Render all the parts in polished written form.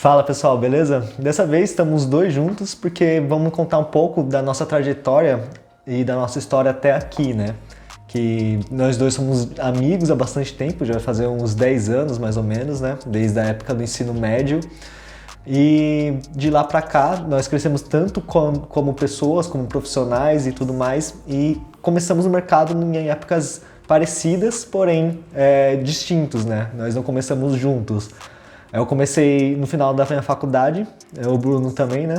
Fala pessoal, beleza? Dessa vez estamos os dois juntos porque vamos contar um pouco da nossa trajetória e da nossa história até aqui, né? Que nós dois somos amigos há bastante tempo, já vai fazer uns 10 anos mais ou menos, né? Desde a época do ensino médio. E de lá pra cá nós crescemos tanto como pessoas, como profissionais e tudo mais, e começamos no mercado em épocas parecidas, porém distintos, né? Nós não começamos juntos. Eu comecei no final da minha faculdade, o Bruno também, né?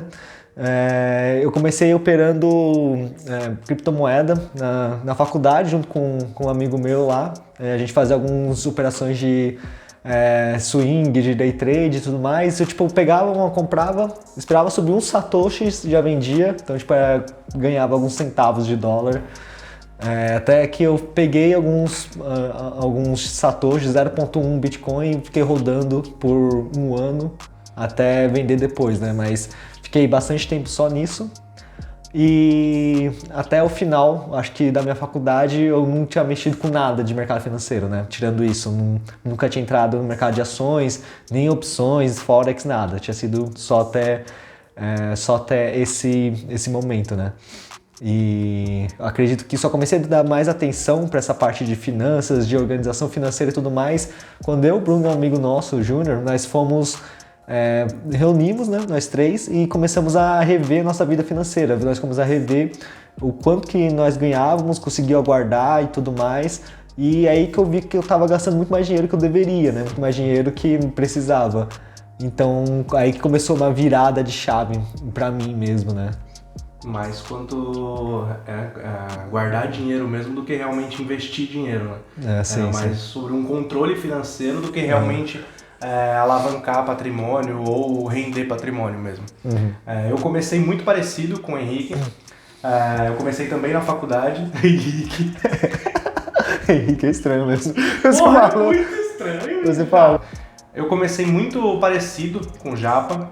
Eu comecei operando criptomoeda na faculdade junto com um amigo meu lá. A gente fazia algumas operações de swing, de day trade e tudo mais. Eu pegava, comprava, esperava subir uns satoshis, já vendia. Então ganhava alguns centavos de dólar. Até que eu peguei alguns satoshis, 0.1 Bitcoin, e fiquei rodando por um ano até vender depois, né? Mas fiquei bastante tempo só nisso. E até o final, acho que da minha faculdade, eu não tinha mexido com nada de mercado financeiro, né? Tirando isso, nunca tinha entrado no mercado de ações, nem opções, forex, nada. Tinha sido só até esse momento, né? E acredito que só comecei a dar mais atenção para essa parte de finanças, de organização financeira e tudo mais, quando eu, Bruno, um amigo nosso, o Júnior, nós reunimos, né, nós três, e começamos a rever nossa vida financeira. Nós começamos a rever o quanto que nós ganhávamos, conseguia guardar e tudo mais. E aí que eu vi que eu estava gastando muito mais dinheiro que eu deveria, né, muito mais dinheiro que precisava. Então aí que começou uma virada de chave para mim mesmo, né. Mais quanto guardar dinheiro mesmo do que realmente investir dinheiro, né? Sim, mais sobre um controle financeiro do que realmente alavancar patrimônio ou render patrimônio mesmo. Uhum. Eu comecei muito parecido com o Henrique. Eu comecei também na faculdade. Henrique. Henrique é estranho mesmo. Porra, é muito estranho. Você fala. Eu comecei muito parecido com o Japa.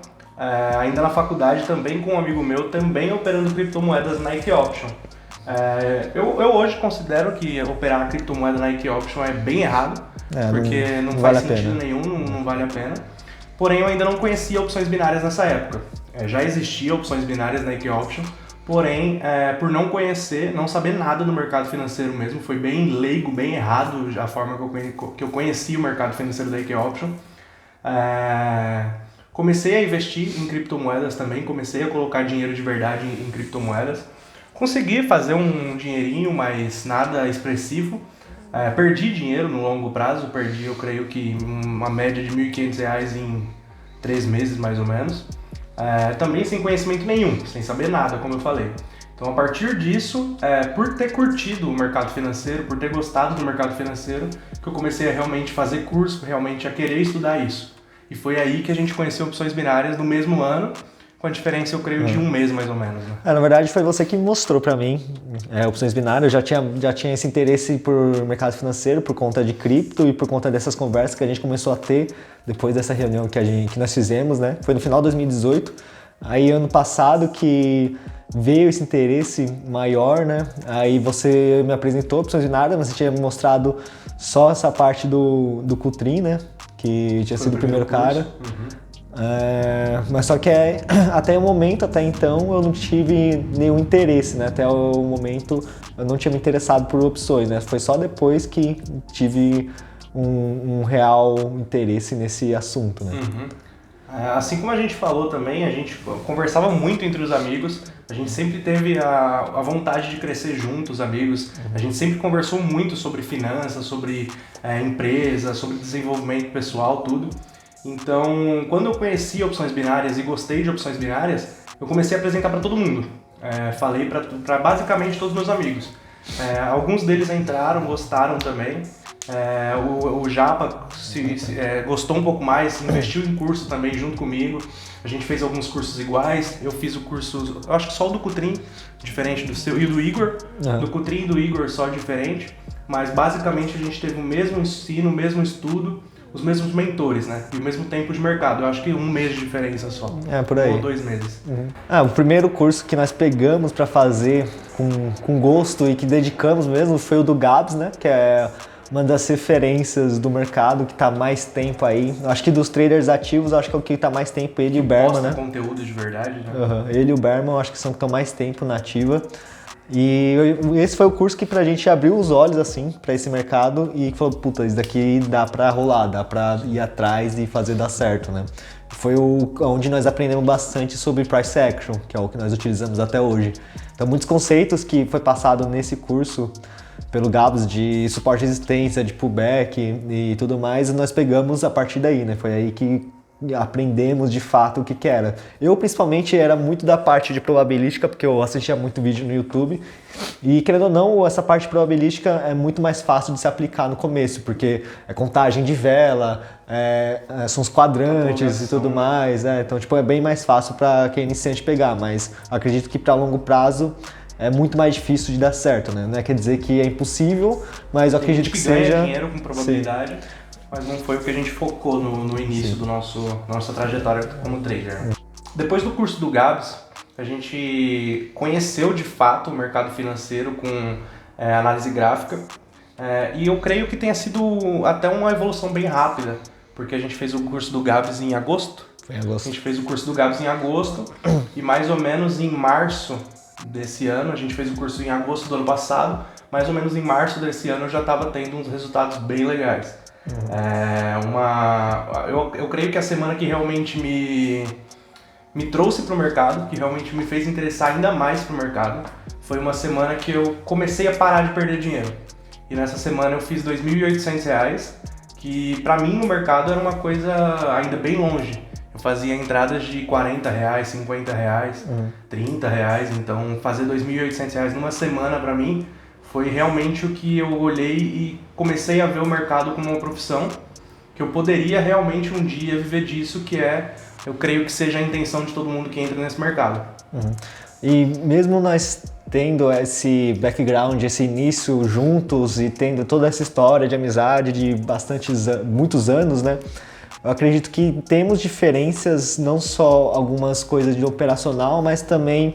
Ainda na faculdade também com um amigo meu, também operando criptomoedas Nike Option. Eu hoje considero que operar a criptomoeda Nike Option é bem errado, porque não faz sentido nenhum, não vale a pena. Porém, eu ainda não conhecia opções binárias nessa época. Já existia opções binárias Nike Option, porém, por não conhecer, não saber nada do mercado financeiro mesmo, foi bem leigo, bem errado a forma que eu conheci o mercado financeiro da Nike Option. Comecei a investir em criptomoedas também, comecei a colocar dinheiro de verdade em criptomoedas. Consegui fazer um dinheirinho, mas nada expressivo. Perdi dinheiro no longo prazo, perdi eu creio que uma média de R$ 1.500 em 3 meses mais ou menos. Também sem conhecimento nenhum, sem saber nada, como eu falei. Então a partir disso, por ter curtido o mercado financeiro, por ter gostado do mercado financeiro, que eu comecei a realmente fazer curso, realmente a querer estudar isso. E foi aí que a gente conheceu opções binárias no mesmo ano, com a diferença, eu creio, de um mês mais ou menos. Né? Na verdade, foi você que mostrou para mim opções binárias. Eu já tinha esse interesse por mercado financeiro, por conta de cripto e por conta dessas conversas que a gente começou a ter depois dessa reunião que nós fizemos, né? Foi no final de 2018. Aí, ano passado, que veio esse interesse maior, né? Aí você me apresentou opções binárias, mas você tinha me mostrado só essa parte do Cutrim, né? Que tinha sido o primeiro cara. Mas só que até o momento, até então, eu não tive nenhum interesse, né? Até o momento eu não tinha me interessado por opções, né? Foi só depois que tive um real interesse nesse assunto, né? Assim como a gente falou também, a gente conversava muito entre os amigos, a gente sempre teve a vontade de crescer juntos, amigos, a gente sempre conversou muito sobre finanças, sobre empresa, sobre desenvolvimento pessoal, tudo. Então, quando eu conheci opções binárias e gostei de opções binárias, eu comecei a apresentar para todo mundo. Falei para basicamente todos os meus amigos. Alguns deles entraram, gostaram também. O Japa gostou um pouco mais, investiu em curso também junto comigo. A gente fez alguns cursos iguais. Eu fiz o curso, eu acho que só o do Cutrim, diferente do seu, e o do Igor. Do Cutrim e do Igor só diferente. Mas basicamente a gente teve o mesmo ensino, o mesmo estudo, os mesmos mentores, né? E o mesmo tempo de mercado. Eu acho que 1 mês de diferença só. Por aí. Ou 2 meses. O primeiro curso que nós pegamos para fazer com gosto e que dedicamos mesmo foi o do Gabs, né? Que é uma das referências do mercado que está mais tempo aí. Eu acho que dos traders ativos, eu acho que é o que está mais tempo, ele e o Berman, né? Conteúdo de verdade, né? Ele e o Berman, eu acho que são que estão mais tempo na ativa. E esse foi o curso que pra gente abriu os olhos, assim, pra esse mercado e falou, puta, isso daqui dá pra rolar, dá pra ir atrás e fazer dar certo, né? Foi onde nós aprendemos bastante sobre price action, que é o que nós utilizamos até hoje. Então, muitos conceitos que foi passado nesse curso pelo Gabs de suporte e resistência, de pullback e tudo mais, nós pegamos a partir daí, né? Foi aí que aprendemos de fato o que era. Eu, principalmente, era muito da parte de probabilística, porque eu assistia muito vídeo no YouTube, e querendo ou não, essa parte probabilística é muito mais fácil de se aplicar no começo, porque é contagem de vela, são os quadrantes e tudo mais, então tipo, é bem mais fácil para quem é iniciante pegar, mas acredito que para longo prazo é muito mais difícil de dar certo, né? Não quer dizer que é impossível, mas eu acredito que seja... ganha dinheiro com probabilidade. Sim. Mas não foi o que a gente focou no início da nossa trajetória como trader. Depois do curso do Gabs, a gente conheceu de fato o mercado financeiro com análise gráfica e eu creio que tenha sido até uma evolução bem rápida, porque a gente fez o curso do Gabs em agosto. Foi em agosto. A gente fez o curso do Gabs em agosto e mais ou menos em março desse ano, a gente fez o curso em agosto do ano passado, mais ou menos em março desse ano eu já estava tendo uns resultados bem legais. Eu creio que a semana que realmente me trouxe para o mercado, que realmente me fez interessar ainda mais para o mercado, foi uma semana que eu comecei a parar de perder dinheiro. E nessa semana eu fiz R$ 2.800, que para mim no mercado era uma coisa ainda bem longe. Eu fazia entradas de R$40, R$50, R$30, então fazer R$ 2.800 numa semana para mim foi realmente o que eu olhei e comecei a ver o mercado como uma profissão, que eu poderia realmente um dia viver disso, que eu creio que seja a intenção de todo mundo que entra nesse mercado. E mesmo nós tendo esse background, esse início juntos e tendo toda essa história de amizade de muitos anos, né? Eu acredito que temos diferenças, não só algumas coisas de operacional, mas também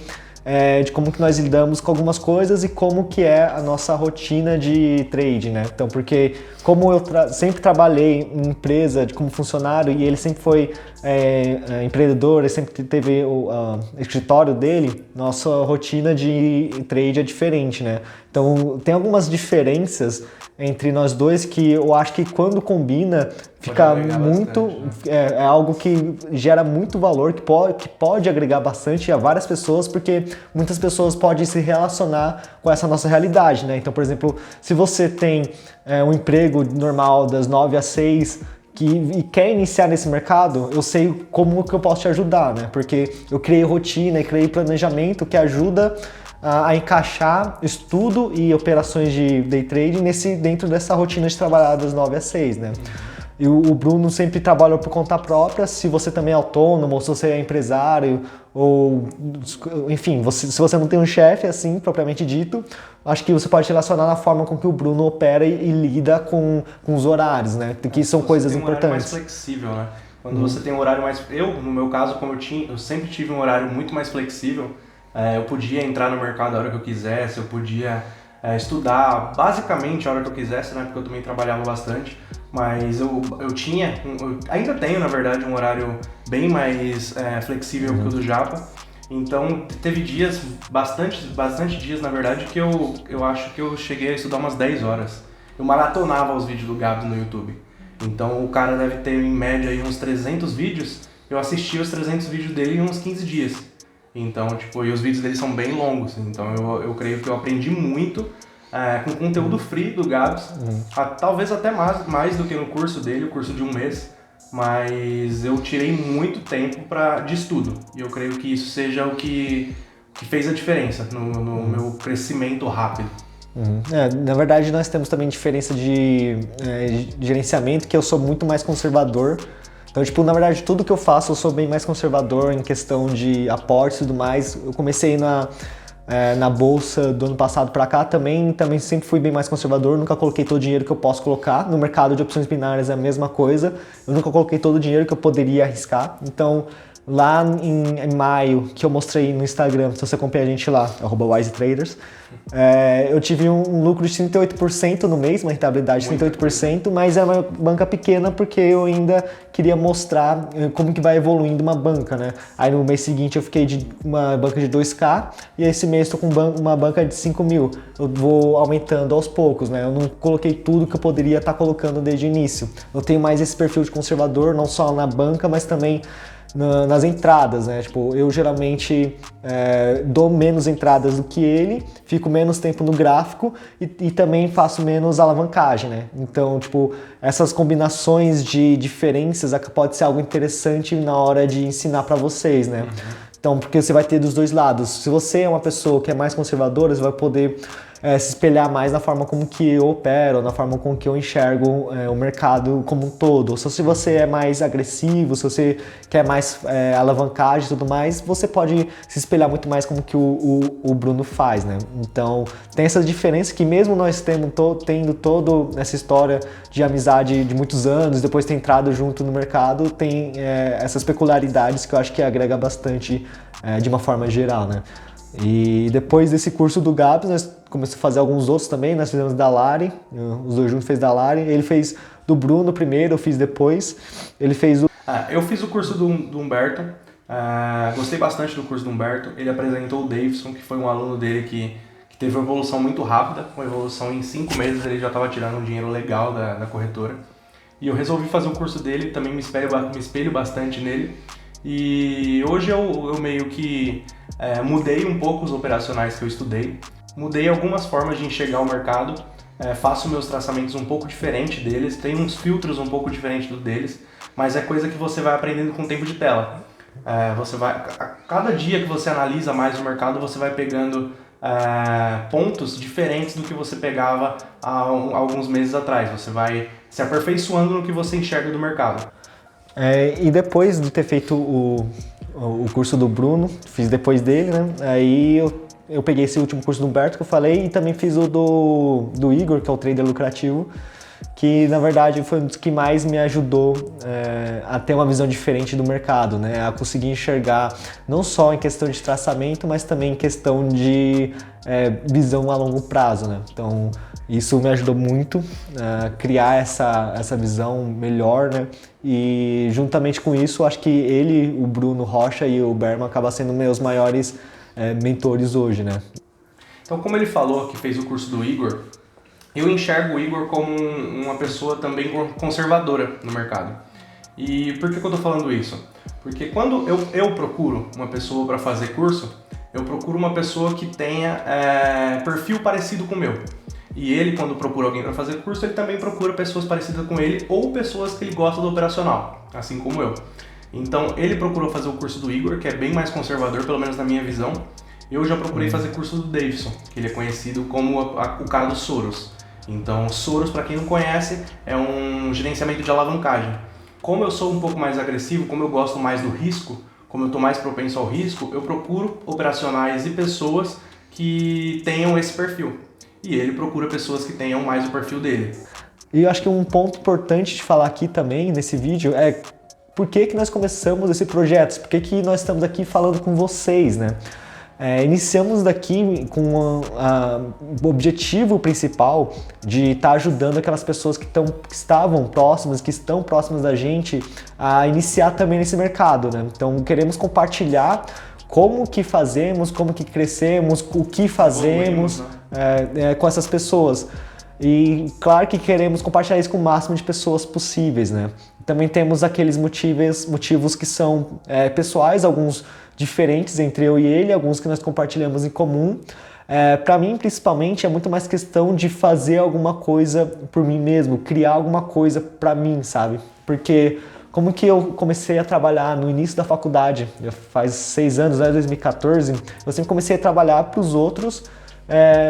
de como que nós lidamos com algumas coisas e como que é a nossa rotina de trade, né? Então, porque como eu sempre trabalhei em empresa como funcionário e ele sempre foi empreendedor, ele sempre teve o escritório dele, nossa rotina de trade é diferente, né? Então, tem algumas diferenças entre nós dois que eu acho que quando combina fica muito... Bastante, né? É algo que gera muito valor, que pode agregar bastante a várias pessoas, porque muitas pessoas podem se relacionar com essa nossa realidade, né? Então, por exemplo, se você tem um emprego normal das 9 às 6 e quer iniciar nesse mercado, eu sei como que eu posso te ajudar, né? Porque eu criei rotina e criei planejamento que ajuda a encaixar estudo e operações de day trading dentro dessa rotina de trabalhar das 9 às 6, né? E o Bruno sempre trabalhou por conta própria. Se você também é autônomo, ou se você é empresário, ou enfim, se você não tem um chefe assim, propriamente dito, acho que você pode relacionar na forma com que o Bruno opera e lida com os horários, né? Que são coisas importantes. Horário mais flexível, né? Quando você tem um horário mais... no meu caso, como eu sempre tive um horário muito mais flexível, eu podia entrar no mercado a hora que eu quisesse, eu podia estudar basicamente a hora que eu quisesse, né? Porque eu também trabalhava bastante, mas eu ainda tenho, na verdade, um horário bem mais flexível que o do Japa. Então, teve dias, bastante dias, na verdade, que eu acho que eu cheguei a estudar umas 10 horas. Eu maratonava os vídeos do Gabs no YouTube. Então, o cara deve ter, em média, aí, uns 300 vídeos. Eu assisti os 300 vídeos dele em uns 15 dias. Então, tipo, e os vídeos dele são bem longos. Então, eu creio que eu aprendi muito com conteúdo free do Gabs. Talvez até mais do que no curso dele, o curso de um mês. Mas eu tirei muito tempo de estudo. E eu creio que isso seja o que fez a diferença no meu crescimento rápido. Na verdade, nós temos também diferença de gerenciamento, que eu sou muito mais conservador. Então, tipo, na verdade, tudo que eu faço, eu sou bem mais conservador em questão de aportes e tudo mais. Eu comecei na bolsa do ano passado para cá também sempre fui bem mais conservador, nunca coloquei todo o dinheiro que eu posso colocar. No mercado de opções binárias é a mesma coisa, eu nunca coloquei todo o dinheiro que eu poderia arriscar. Então, lá em maio, que eu mostrei no Instagram, se você acompanha a gente lá, @wisetraders, eu tive um lucro de 38% no mês, uma rentabilidade de 38%, mas é uma banca pequena porque eu ainda queria mostrar como que vai evoluindo uma banca, né? Aí no mês seguinte eu fiquei de uma banca de 2K e esse mês estou com uma banca de 5 mil. Eu vou aumentando aos poucos, né? Eu não coloquei tudo que eu poderia estar colocando desde o início. Eu tenho mais esse perfil de conservador, não só na banca, mas também nas entradas, né? Tipo, eu geralmente dou menos entradas do que ele, fico menos tempo no gráfico e também faço menos alavancagem, né? Então, tipo, essas combinações de diferenças pode ser algo interessante na hora de ensinar para vocês, né? Então, porque você vai ter dos dois lados. Se você é uma pessoa que é mais conservadora, você vai poder se espelhar mais na forma como que eu opero, na forma como que eu enxergo o mercado como um todo. Ou se você é mais agressivo, se você quer mais alavancagem e tudo mais, você pode se espelhar muito mais como que o Bruno faz, né? Então, tem essa diferença que mesmo nós tendo toda essa história de amizade de muitos anos, depois ter entrado junto no mercado, tem essas peculiaridades que eu acho que agrega bastante de uma forma geral, né? E depois desse curso do Gabs, nós começamos a fazer alguns outros também, nós fizemos da Lari, os dois juntos fez da Lari, ele fez do Bruno primeiro, eu fiz depois, ele fez o... Eu fiz o curso do Humberto, gostei bastante do curso do Humberto, ele apresentou o Davidson, que foi um aluno dele que teve uma evolução muito rápida, uma evolução em 5 meses, ele já estava tirando um dinheiro legal da corretora, e eu resolvi fazer o curso dele, também me espelho bastante nele, e hoje eu meio que mudei um pouco os operacionais que eu estudei, mudei algumas formas de enxergar o mercado, faço meus traçamentos um pouco diferente deles, tenho uns filtros um pouco diferentes do deles, mas é coisa que você vai aprendendo com o tempo de tela. Cada dia que você analisa mais o mercado, você vai pegando pontos diferentes do que você pegava há alguns meses atrás. Você vai se aperfeiçoando no que você enxerga do mercado. E depois de ter feito o curso do Bruno, fiz depois dele, né? Aí eu peguei esse último curso do Humberto que eu falei e também fiz o do Igor, que é o trader lucrativo, que na verdade foi um dos que mais me ajudou a ter uma visão diferente do mercado, né? A conseguir enxergar não só em questão de traçamento, mas também em questão de visão a longo prazo, né? Então isso me ajudou muito a criar essa visão melhor, né? E juntamente com isso, acho que ele, o Bruno Rocha e o Berman acabam sendo meus maiores mentores hoje, né? Então, como ele falou que fez o curso do Igor, eu enxergo o Igor como uma pessoa também conservadora no mercado. E por que eu tô falando isso? Porque quando eu procuro uma pessoa para fazer curso, eu procuro uma pessoa que tenha perfil parecido com o meu. E ele, quando procura alguém para fazer curso, ele também procura pessoas parecidas com ele ou pessoas que ele gosta do operacional, assim como eu. Então, ele procurou fazer o curso do Igor, que é bem mais conservador, pelo menos na minha visão. Eu já procurei fazer curso do Davidson, que ele é conhecido como o cara do Soros. Então, Soros, para quem não conhece, é um gerenciamento de alavancagem. Como eu sou um pouco mais agressivo, como eu gosto mais do risco, como eu estou mais propenso ao risco, eu procuro operacionais e pessoas que tenham esse perfil. E ele procura pessoas que tenham mais o perfil dele. E eu acho que um ponto importante de falar aqui também, nesse vídeo, é por que nós começamos esse projeto, por que nós estamos aqui falando com vocês, né? Iniciamos daqui com o objetivo principal de estar ajudando aquelas pessoas que estavam próximas, que estão próximas da gente a iniciar também nesse mercado, né? Então queremos compartilhar como que fazemos, como que crescemos, o que fazemos com essas pessoas. E claro que queremos compartilhar isso com o máximo de pessoas possíveis, né? Também temos aqueles motivos que são pessoais, alguns diferentes entre eu e ele, alguns que nós compartilhamos em comum. Para mim, principalmente, é muito mais questão de fazer alguma coisa por mim mesmo, criar alguma coisa para mim, sabe? Porque como que eu comecei a trabalhar no início da faculdade, já faz 6 anos, né, 2014, eu sempre comecei a trabalhar para os outros.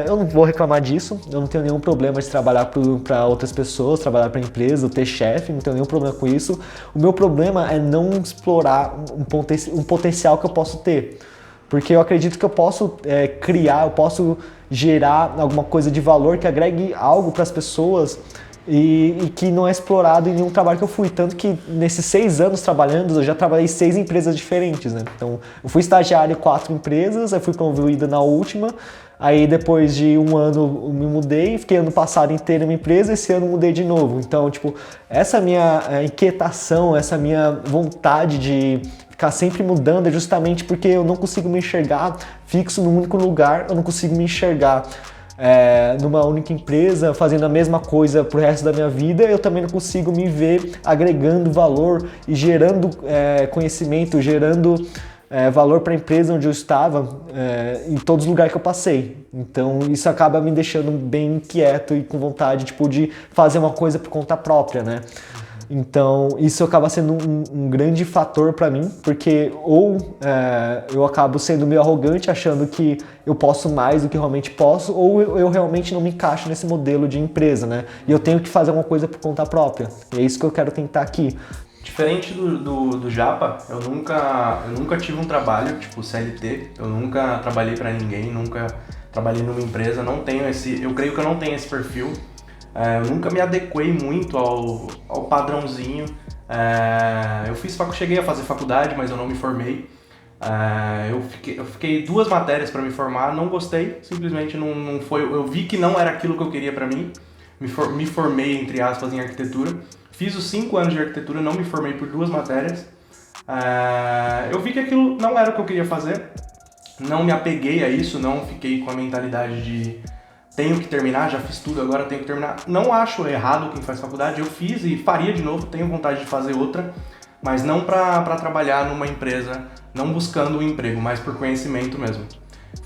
Eu não vou reclamar disso, eu não tenho nenhum problema de trabalhar para outras pessoas, trabalhar para empresa, ter chefe, não tenho nenhum problema com isso. O meu problema é não explorar um potencial que eu posso ter, porque eu acredito que eu posso criar, eu posso gerar alguma coisa de valor que agregue algo para as pessoas e que não é explorado em nenhum trabalho que eu fui. Tanto que nesses 6 anos trabalhando, eu já trabalhei em 6 empresas diferentes, né? Então, eu fui estagiário em 4 empresas, aí fui promovido na última, aí depois de 1 ano eu me mudei, fiquei ano passado inteiro em uma empresa, esse ano mudei de novo. Então, tipo, essa minha inquietação, essa minha vontade de ficar sempre mudando é justamente porque eu não consigo me enxergar fixo num único lugar, eu não consigo me enxergar numa única empresa, fazendo a mesma coisa pro resto da minha vida. Eu também não consigo me ver agregando valor e gerando conhecimento, gerando valor para a empresa onde eu estava, em todos os lugares que eu passei. Então isso acaba me deixando bem inquieto e com vontade, tipo, de fazer uma coisa por conta própria, né? Então isso acaba sendo um grande fator para mim, porque ou eu acabo sendo meio arrogante, achando que eu posso mais do que realmente posso, ou eu realmente não me encaixo nesse modelo de empresa, né? E eu tenho que fazer uma coisa por conta própria. E é isso que eu quero tentar aqui. Diferente do Japa, eu nunca tive um trabalho tipo CLT, eu nunca trabalhei para ninguém, nunca trabalhei numa empresa, eu creio que eu não tenho esse perfil. Eu nunca me adequei muito ao padrãozinho. Eu cheguei a fazer faculdade, mas eu não me formei. Eu fiquei 2 matérias para me formar, não gostei, simplesmente não foi. Eu vi que não era aquilo que eu queria para mim. Me formei, entre aspas, em arquitetura. Fiz os 5 anos de arquitetura, não me formei por 2 matérias. Eu vi que aquilo não era o que eu queria fazer. Não me apeguei a isso, não fiquei com a mentalidade de tenho que terminar, já fiz tudo, agora tenho que terminar. Não acho errado quem faz faculdade, eu fiz e faria de novo, tenho vontade de fazer outra, mas não para trabalhar numa empresa, não buscando um emprego, mas por conhecimento mesmo.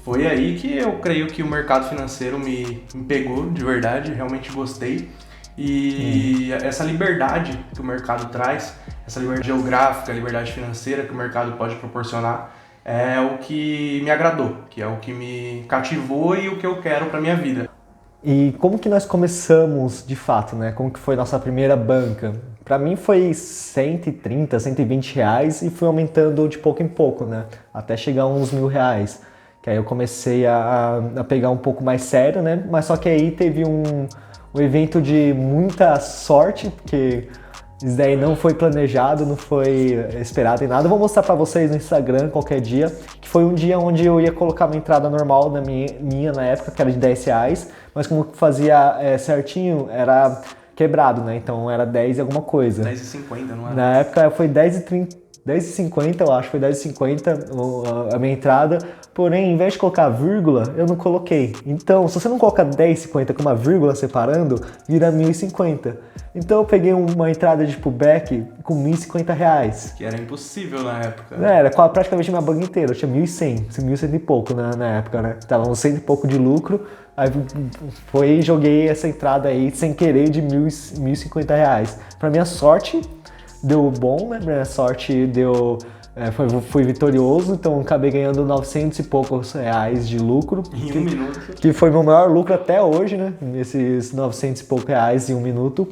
Foi aí que eu creio que o mercado financeiro me pegou de verdade, realmente gostei. E essa liberdade que o mercado traz, essa liberdade geográfica, liberdade financeira que o mercado pode proporcionar, é o que me agradou, que é o que me cativou e o que eu quero para minha vida. E como que nós começamos de fato, né? Como que foi nossa primeira banca? Para mim foi 130, 120 reais e fui aumentando de pouco em pouco, né? Até chegar a uns R$1.000. Que aí eu comecei a pegar um pouco mais sério, né? Mas só que aí teve um evento de muita sorte, porque isso daí não foi planejado, não foi esperado em nada. Eu vou mostrar pra vocês no Instagram qualquer dia, que foi um dia onde eu ia colocar uma entrada normal na minha na época, que era de R$10, mas como fazia certinho, era quebrado, né? Então era 10 e alguma coisa. 10,50, não era? Na época foi 10,50, eu acho, foi 10,50 a minha entrada, porém, em vez de colocar vírgula, eu não coloquei. Então, se você não coloca 10,50 com uma vírgula separando, vira 1.050. Então eu peguei uma entrada de pullback com R$1.050. Que era impossível na época. Era praticamente minha banca inteira, eu tinha 1.100, 1.100 e pouco na época, né? Tava uns 100 e pouco de lucro, aí joguei essa entrada aí sem querer de R$1.050. Pra minha sorte, deu bom, né? Minha sorte fui vitorioso, então acabei ganhando 900 e poucos reais de lucro. Em 1 minuto. Que foi meu maior lucro até hoje, né? Esses 900 e poucos reais em 1 minuto.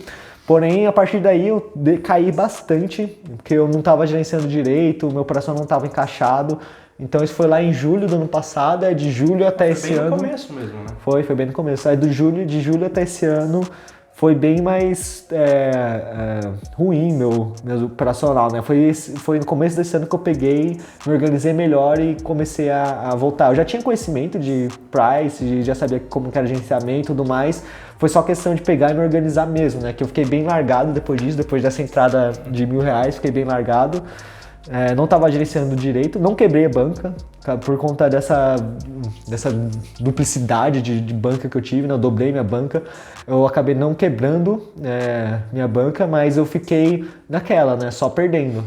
Porém, a partir daí eu caí bastante, porque eu não estava gerenciando direito, o meu operação não estava encaixado. Então isso foi lá em julho do ano passado, de julho até esse ano. Foi bem no começo mesmo, né? Foi bem no começo. Aí de julho até esse ano foi bem mais ruim meu operacional, né? Foi no começo desse ano que eu peguei, me organizei melhor e comecei a voltar. Eu já tinha conhecimento de price, já sabia como que era gerenciamento e tudo mais. Foi só questão de pegar e me organizar mesmo, né? Que eu fiquei bem largado depois disso, depois dessa entrada de R$1.000, fiquei bem largado. Não estava gerenciando direito, não quebrei a banca, tá? Por conta dessa duplicidade de banca que eu tive, né? Eu dobrei minha banca, eu acabei não quebrando minha banca, mas eu fiquei naquela, né? Só perdendo.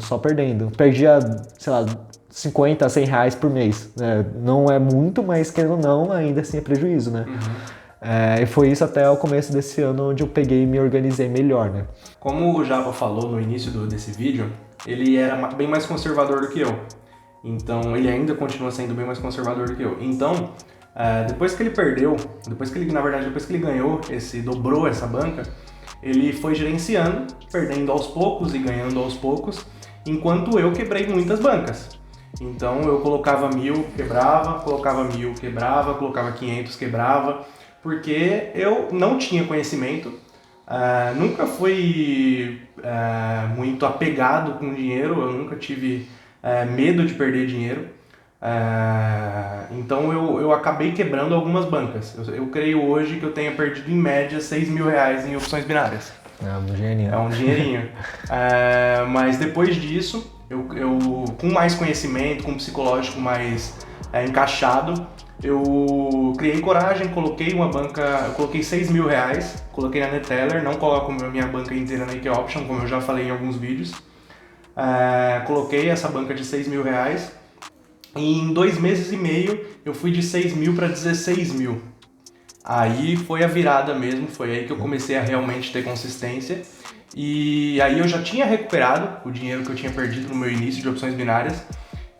Perdia, sei lá, 50, 100 reais por mês, né? Não é muito, mas querendo ou não, ainda assim é prejuízo, né? E foi isso até o começo desse ano, onde eu peguei e me organizei melhor, né? Como o Japa falou no início desse vídeo, ele era bem mais conservador do que eu. Então, ele ainda continua sendo bem mais conservador do que eu. Então, depois que ele perdeu, depois que ele ganhou, dobrou essa banca, ele foi gerenciando, perdendo aos poucos e ganhando aos poucos, enquanto eu quebrei muitas bancas. Então, eu colocava 1.000, quebrava, colocava 1.000, quebrava, colocava 500, quebrava, porque eu não tinha conhecimento, Nunca fui muito apegado com dinheiro, eu nunca tive medo de perder dinheiro. Então eu acabei quebrando algumas bancas. Eu creio hoje que eu tenha perdido em média R$6.000 em opções binárias. É um dinheirinho. É um dinheirinho. Mas depois disso, eu com mais conhecimento, com um psicológico mais encaixado, eu criei coragem, coloquei uma banca, eu coloquei R$6.000, coloquei na Neteller, não coloco a minha banca inteira na IK Option, como eu já falei em alguns vídeos. Coloquei essa banca de R$6.000 e em 2 meses e meio eu fui de 6.000 para 16.000. Aí foi a virada mesmo, foi aí que eu comecei a realmente ter consistência. E aí eu já tinha recuperado o dinheiro que eu tinha perdido no meu início de opções binárias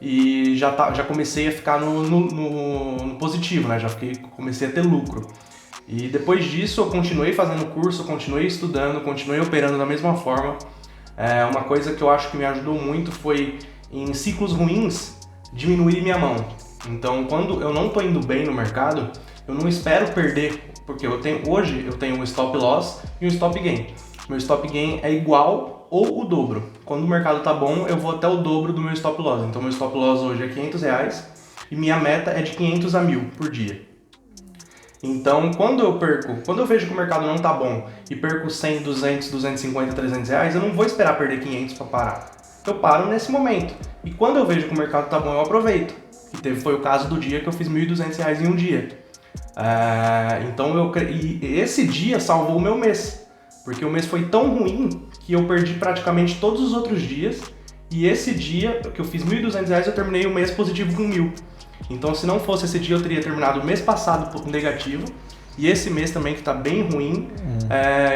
e já comecei a ficar no positivo, né? Comecei a ter lucro. E depois disso eu continuei fazendo curso, continuei estudando, continuei operando da mesma forma. Uma coisa que eu acho que me ajudou muito foi, em ciclos ruins, diminuir minha mão. Então, quando eu não estou indo bem no mercado, eu não espero perder, porque hoje eu tenho um stop loss e um stop gain. Meu stop gain é igual ou o dobro. Quando o mercado tá bom, eu vou até o dobro do meu stop loss. Então meu stop loss hoje é R$500 e minha meta é de 500 a 1.000 por dia. Então quando eu vejo que o mercado não tá bom e perco 100, 200, 250, R$300, eu não vou esperar perder 500 para parar. Eu paro nesse momento. E quando eu vejo que o mercado tá bom, eu aproveito. Foi o caso do dia que eu fiz R$1.200 em um dia. E esse dia salvou o meu mês. Porque o mês foi tão ruim que eu perdi praticamente todos os outros dias. E esse dia que eu fiz R$1.200, eu terminei o mês positivo com 1.000. Então, se não fosse esse dia, eu teria terminado o mês passado negativo. E esse mês também, que está bem ruim,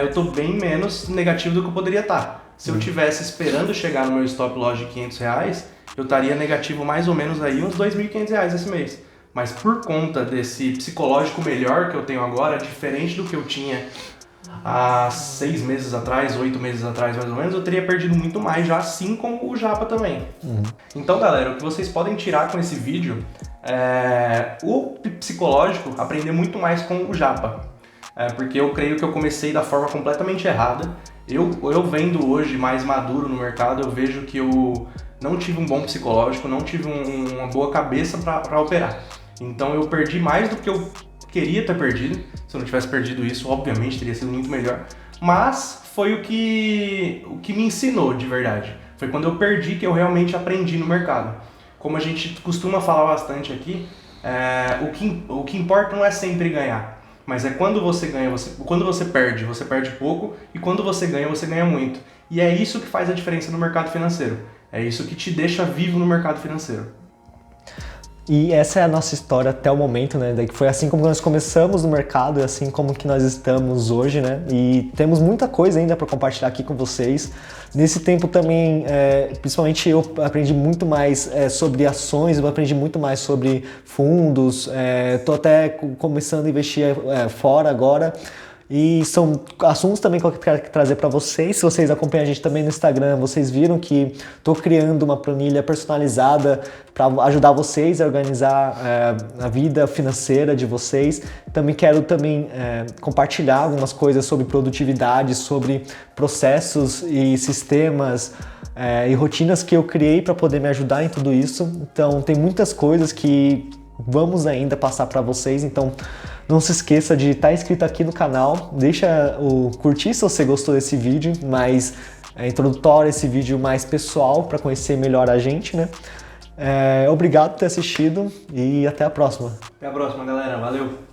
eu estou bem menos negativo do que eu poderia estar. Se eu tivesse esperando chegar no meu stop loss de R$500, eu estaria negativo mais ou menos aí uns R$2.500 esse mês. Mas por conta desse psicológico melhor que eu tenho agora, diferente do que eu tinha há 6 meses atrás, 8 meses atrás mais ou menos, eu teria perdido muito mais já, assim como o Japa também. Então, galera, o que vocês podem tirar com esse vídeo é o psicológico, aprender muito mais com o Japa. Porque eu creio que eu comecei da forma completamente errada. Eu vendo hoje mais maduro no mercado, eu vejo que eu não tive um bom psicológico, não tive uma boa cabeça para operar. Então eu perdi mais do que eu queria ter perdido. Se eu não tivesse perdido isso, obviamente teria sido muito melhor. Mas foi o que me ensinou de verdade. Foi quando eu perdi que eu realmente aprendi no mercado. Como a gente costuma falar bastante aqui, o que importa não é sempre ganhar. Mas é quando você ganha, quando você perde pouco, e quando você ganha muito. E é isso que faz a diferença no mercado financeiro. É isso que te deixa vivo no mercado financeiro. E essa é a nossa história até o momento, né? Daí foi assim como nós começamos no mercado e assim como que nós estamos hoje, né? E temos muita coisa ainda para compartilhar aqui com vocês. Nesse tempo também, principalmente eu aprendi muito mais sobre ações, eu aprendi muito mais sobre fundos, tô até começando a investir fora agora. E são assuntos também que eu quero trazer para vocês. Se vocês acompanham a gente também no Instagram, vocês viram que estou criando uma planilha personalizada para ajudar vocês a organizar a vida financeira de vocês. Também quero compartilhar algumas coisas sobre produtividade, sobre processos e sistemas e rotinas que eu criei para poder me ajudar em tudo isso. Então tem muitas coisas que vamos ainda passar para vocês, então não se esqueça de estar inscrito aqui no canal, deixa o curtir se você gostou desse vídeo, mais introdutório, esse vídeo mais pessoal para conhecer melhor a gente, né? Obrigado por ter assistido e até a próxima. Até a próxima, galera. Valeu!